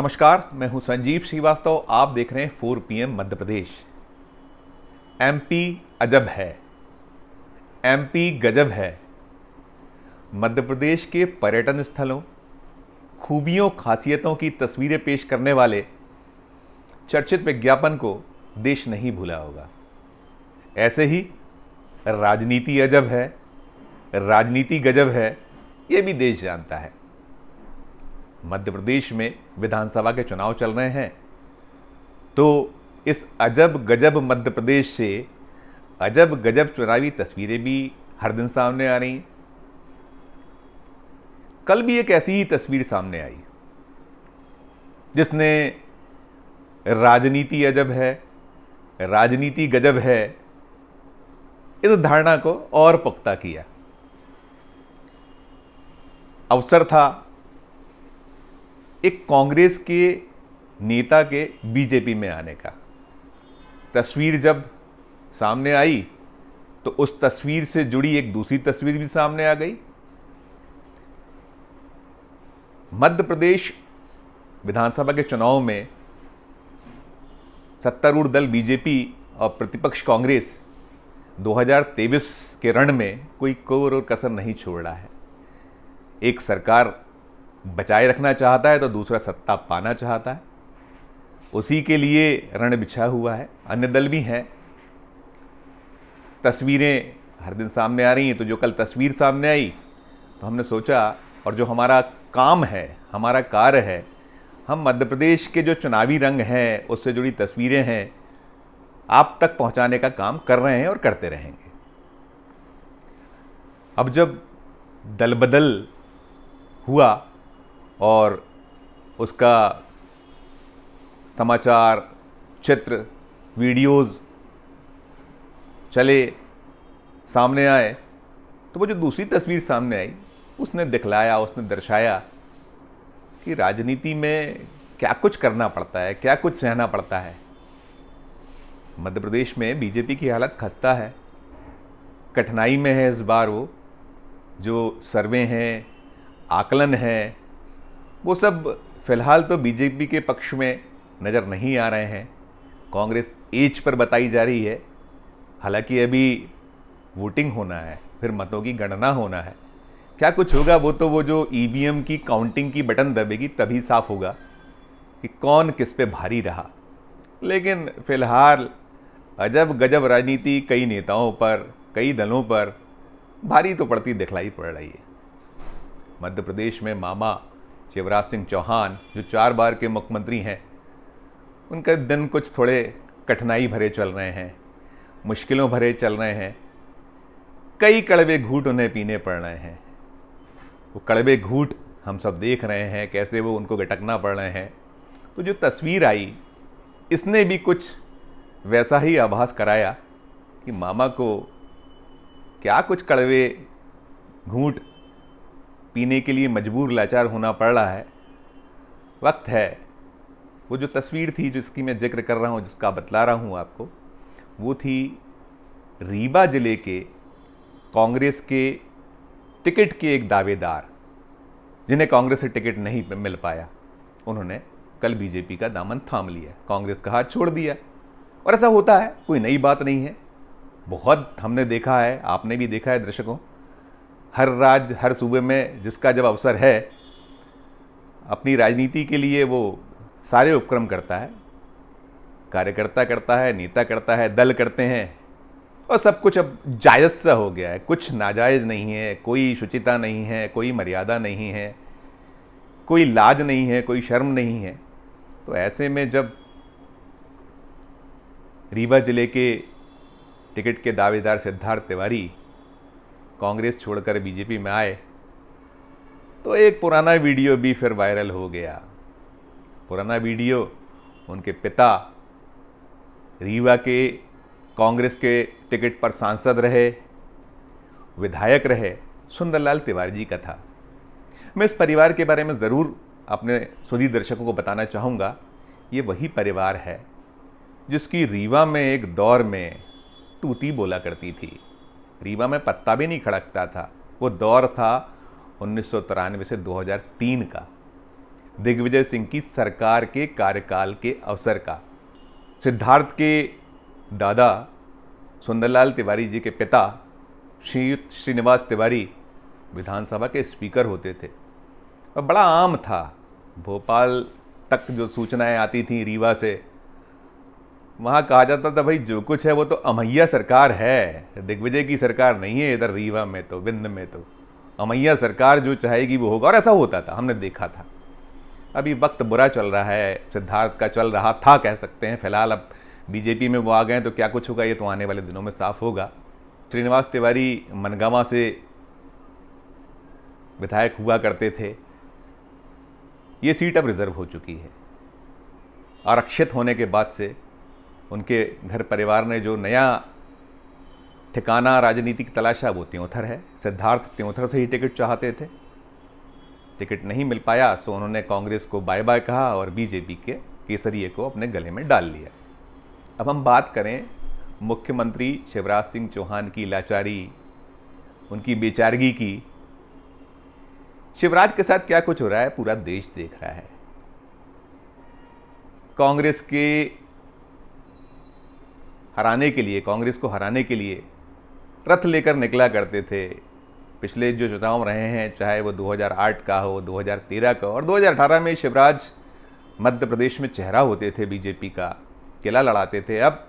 नमस्कार, मैं हूं संजीव श्रीवास्तव। आप देख रहे हैं 4 PM मध्य प्रदेश। एमपी अजब है, एमपी गजब है। मध्य प्रदेश के पर्यटन स्थलों, खूबियों, खासियतों की तस्वीरें पेश करने वाले चर्चित विज्ञापन को देश नहीं भूला होगा। ऐसे ही राजनीति अजब है, राजनीति गजब है, ये भी देश जानता है। मध्य प्रदेश में विधानसभा के चुनाव चल रहे हैं, तो इस अजब गजब मध्य प्रदेश से अजब गजब चुनावी तस्वीरें भी हर दिन सामने आ रही हैं। कल भी एक ऐसी ही तस्वीर सामने आई जिसने राजनीति अजब है, राजनीति गजब है, इस धारणा को और पुख्ता किया। अवसर था एक कांग्रेस के नेता के बीजेपी में आने का। तस्वीर जब सामने आई तो उस तस्वीर से जुड़ी एक दूसरी तस्वीर भी सामने आ गई। मध्य प्रदेश विधानसभा के चुनाव में सत्तारूढ़ दल बीजेपी और प्रतिपक्ष कांग्रेस 2023 के रण में कोई कोर और कसर नहीं छोड़ रहा है। एक सरकार बचाए रखना चाहता है तो दूसरा सत्ता पाना चाहता है, उसी के लिए रण बिछा हुआ है। अन्य दल भी हैं। तस्वीरें हर दिन सामने आ रही हैं, तो जो कल तस्वीर सामने आई तो हमने सोचा, और जो हमारा काम है, हमारा कार्य है, हम मध्य प्रदेश के जो चुनावी रंग हैं, उससे जुड़ी तस्वीरें हैं, आप तक पहुंचाने का काम कर रहे हैं और करते रहेंगे। अब जब दल बदल हुआ और उसका समाचार, चित्र, वीडियोज़ चले, सामने आए, तो वो जो दूसरी तस्वीर सामने आई उसने दिखलाया, उसने दर्शाया कि राजनीति में क्या कुछ करना पड़ता है, क्या कुछ सहना पड़ता है। मध्य प्रदेश में बीजेपी की हालत खस्ता है, कठिनाई में है। इस बार वो जो सर्वे हैं, आकलन हैं, वो सब फिलहाल तो बीजेपी के पक्ष में नज़र नहीं आ रहे हैं। कांग्रेस एज पर बताई जा रही है। हालांकि अभी वोटिंग होना है, फिर मतों की गणना होना है। क्या कुछ होगा वो जो ईवीएम की काउंटिंग की बटन दबेगी तभी साफ होगा कि कौन किस पे भारी रहा। लेकिन फिलहाल अजब गजब राजनीति कई नेताओं पर, कई दलों पर भारी तो पड़ती दिखलाई पड़ रही है। मध्य प्रदेश में मामा शिवराज सिंह चौहान, जो 4 बार के मुख्यमंत्री हैं, उनके दिन कुछ थोड़े कठिनाई भरे चल रहे हैं, मुश्किलों भरे चल रहे हैं। कई कड़वे घूंट उन्हें पीने पड़ रहे हैं। वो कड़वे घूंट हम सब देख रहे हैं, कैसे वो उनको गटकना पड़ रहे हैं। तो जो तस्वीर आई, इसने भी कुछ वैसा ही आभास कराया कि मामा को क्या कुछ कड़वे घूंट पीने के लिए मजबूर, लाचार होना पड़ रहा है। वक्त है। वो जो तस्वीर थी जिसकी मैं जिक्र कर रहा हूँ, जिसका बतला रहा हूँ आपको, वो थी रीवा जिले के कांग्रेस के टिकट के एक दावेदार, जिन्हें कांग्रेस से टिकट नहीं मिल पाया। उन्होंने कल बीजेपी का दामन थाम लिया, कांग्रेस का हाथ छोड़ दिया। और ऐसा होता है, कोई नई बात नहीं है। बहुत हमने देखा है, आपने भी देखा है दर्शकों। हर राज्य, हर सूबे में जिसका जब अवसर है, अपनी राजनीति के लिए वो सारे उपक्रम करता है। कार्यकर्ता करता है, नेता करता है, दल करते हैं, और सब कुछ अब जायज़ सा हो गया है। कुछ नाजायज़ नहीं है, कोई शुचिता नहीं है, कोई मर्यादा नहीं है, कोई लाज नहीं है, कोई शर्म नहीं है। तो ऐसे में जब रीवा जिले के टिकट के दावेदार सिद्धार्थ तिवारी कांग्रेस छोड़कर बीजेपी में आए, तो एक पुराना वीडियो भी फिर वायरल हो गया। पुराना वीडियो, उनके पिता रीवा के कांग्रेस के टिकट पर सांसद रहे, विधायक रहे, सुंदरलाल तिवारी जी का था। मैं इस परिवार के बारे में ज़रूर अपने सुधी दर्शकों को बताना चाहूँगा। ये वही परिवार है जिसकी रीवा में एक दौर में तूती बोला करती थी। रीवा में पत्ता भी नहीं खड़कता था। वो दौर था 1993 से 2003 का। दिग्विजय सिंह की सरकार के कार्यकाल के अवसर का। सिद्धार्थ के दादा सुंदरलाल तिवारी जी के पिता श्रीयुत श्रीनिवास तिवारी विधानसभा के स्पीकर होते थे और बड़ा आम था, भोपाल तक जो सूचनाएं आती थीं रीवा से, वहाँ कहा जाता था भाई जो कुछ है वो तो अमैया सरकार है, दिग्विजय की सरकार नहीं है इधर रीवा में, तो विंध्य में तो अमैया सरकार जो चाहेगी वो होगा। और ऐसा होता था, हमने देखा था। अभी वक्त बुरा चल रहा है, सिद्धार्थ का चल रहा था कह सकते हैं, फिलहाल अब बीजेपी में वो आ गए तो क्या कुछ होगा ये तो आने वाले दिनों में साफ होगा। श्रीनिवास तिवारी मनगांवा से विधायक हुआ करते थे, ये सीट अब रिजर्व हो चुकी है। आरक्षित होने के बाद से उनके घर परिवार ने जो नया ठिकाना राजनीतिक तलाशा वो त्योंथर है। सिद्धार्थ त्योंथर से ही टिकट चाहते थे, टिकट नहीं मिल पाया सो उन्होंने कांग्रेस को बाय बाय कहा और बीजेपी के केसरिए को अपने गले में डाल लिया। अब हम बात करें मुख्यमंत्री शिवराज सिंह चौहान की लाचारी, उनकी बेचारगी की। शिवराज के साथ क्या कुछ हो रहा है पूरा देश देख रहा है। कांग्रेस को हराने के लिए रथ लेकर निकला करते थे। पिछले जो चुनाव रहे हैं, चाहे वो 2008 का हो, 2013 का और 2018 में शिवराज मध्य प्रदेश में चेहरा होते थे बीजेपी का, किला लड़ाते थे। अब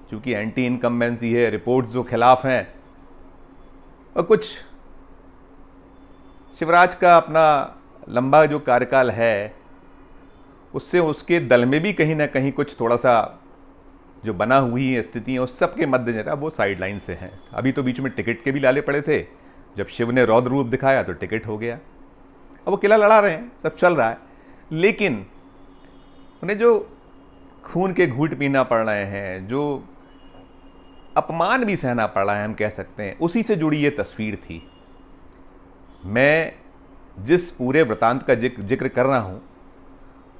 चूंकि एंटी इनकम्बेंसी है, रिपोर्ट्स जो खिलाफ हैं, और कुछ शिवराज का अपना लंबा जो कार्यकाल है उससे उसके दल में भी कहीं ना कहीं कुछ थोड़ा सा जो बना हुई है स्थितियाँ, उस सब के मद्देनजर वो साइड लाइन से हैं। अभी तो बीच में टिकट के भी लाले पड़े थे, जब शिव ने रौद्र रूप दिखाया तो टिकट हो गया। अब वो किला लड़ा रहे हैं, सब चल रहा है, लेकिन उन्हें जो खून के घूंट पीना पड़ रहे हैं, जो अपमान भी सहना पड़ रहा है हम कह सकते हैं, उसी से जुड़ी ये तस्वीर थी। मैं जिस पूरे वृतांत का जिक्र कर रहा हूँ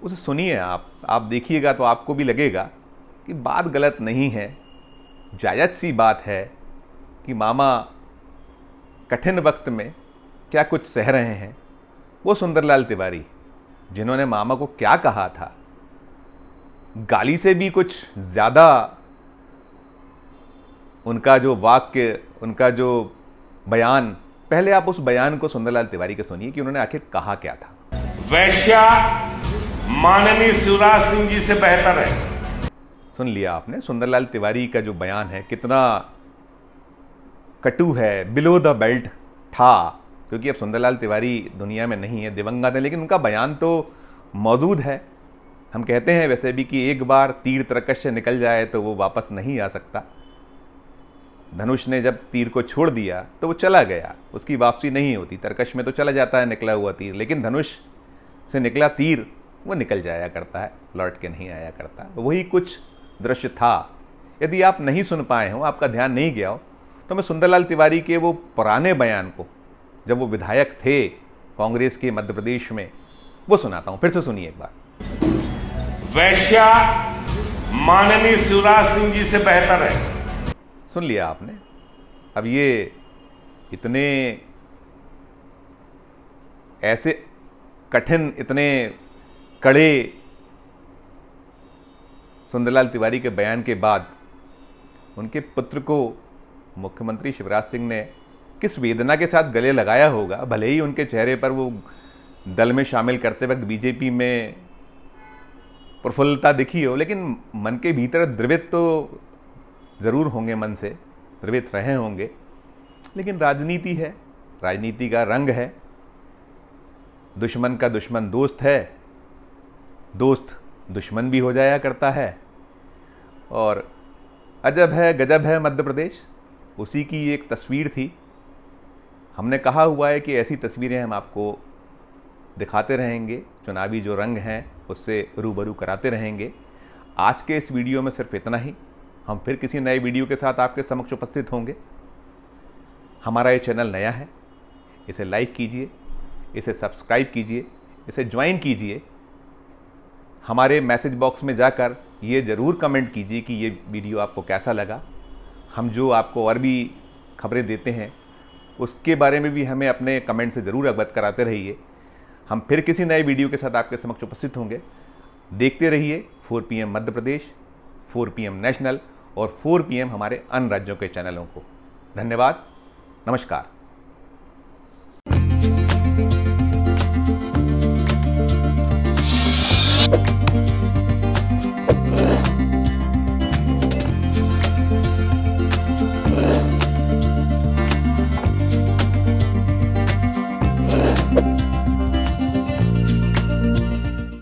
उसे सुनिए आप देखिएगा तो आपको भी लगेगा कि बात गलत नहीं है, जायज़ सी बात है कि मामा कठिन वक्त में क्या कुछ सह रहे हैं। वो सुंदरलाल तिवारी जिन्होंने मामा को क्या कहा था, गाली से भी कुछ ज़्यादा उनका जो वाक्य, उनका जो बयान, पहले आप उस बयान को सुंदरलाल तिवारी के सुनिए कि उन्होंने आखिर कहा क्या था। वैश्या माननीय शिवराज सिंह जी से बेहतर है। सुन लिया आपने, सुंदरलाल तिवारी का जो बयान है कितना कटु है, बिलो द बेल्ट था, क्योंकि अब सुंदरलाल तिवारी दुनिया में नहीं है, दिवंगत है, लेकिन उनका बयान तो मौजूद है। हम कहते हैं वैसे भी कि एक बार तीर तरकश से निकल जाए तो वो वापस नहीं आ सकता। धनुष ने जब तीर को छोड़ दिया तो वो चला गया, उसकी वापसी नहीं होती। तरकश में तो चला जाता है निकला हुआ तीर, लेकिन धनुष से निकला तीर वो निकल जाया करता है, लौट के नहीं आया करता। वही कुछ दृश्य था। यदि आप नहीं सुन पाए हो, आपका ध्यान नहीं गया हो, तो मैं सुंदरलाल तिवारी के वो पुराने बयान को, जब वो विधायक थे कांग्रेस के मध्य प्रदेश में, वो सुनाता हूं, फिर से सुनिए एक बार। वैश्या माननीय शिवराज सिंह जी से बेहतर है। सुन लिया आपने। अब ये इतने ऐसे कठिन, इतने कड़े सुंदरलाल तिवारी के बयान के बाद उनके पुत्र को मुख्यमंत्री शिवराज सिंह ने किस वेदना के साथ गले लगाया होगा। भले ही उनके चेहरे पर वो दल में शामिल करते वक्त बीजेपी में प्रफुल्लता दिखी हो, लेकिन मन के भीतर द्रवित तो ज़रूर होंगे, मन से द्रवित रहे होंगे। लेकिन राजनीति है, राजनीति का रंग है, दुश्मन का दुश्मन दोस्त है, दोस्त दुश्मन भी हो जाया करता है। और अजब है गजब है मध्य प्रदेश, उसी की एक तस्वीर थी। हमने कहा हुआ है कि ऐसी तस्वीरें हम आपको दिखाते रहेंगे, चुनावी जो रंग हैं उससे रूबरू कराते रहेंगे। आज के इस वीडियो में सिर्फ इतना ही। हम फिर किसी नए वीडियो के साथ आपके समक्ष उपस्थित होंगे। हमारा ये चैनल नया है, इसे लाइक कीजिए, इसे सब्सक्राइब कीजिए, इसे ज्वाइन कीजिए। हमारे मैसेज बॉक्स में जाकर ये ज़रूर कमेंट कीजिए कि ये वीडियो आपको कैसा लगा। हम जो आपको और भी खबरें देते हैं उसके बारे में भी हमें अपने कमेंट से ज़रूर अवगत कराते रहिए। हम फिर किसी नए वीडियो के साथ आपके समक्ष उपस्थित होंगे। देखते रहिए 4 PM Madhya Pradesh, 4 PM national और 4 PM हमारे अन्य राज्यों के चैनलों को। धन्यवाद, नमस्कार।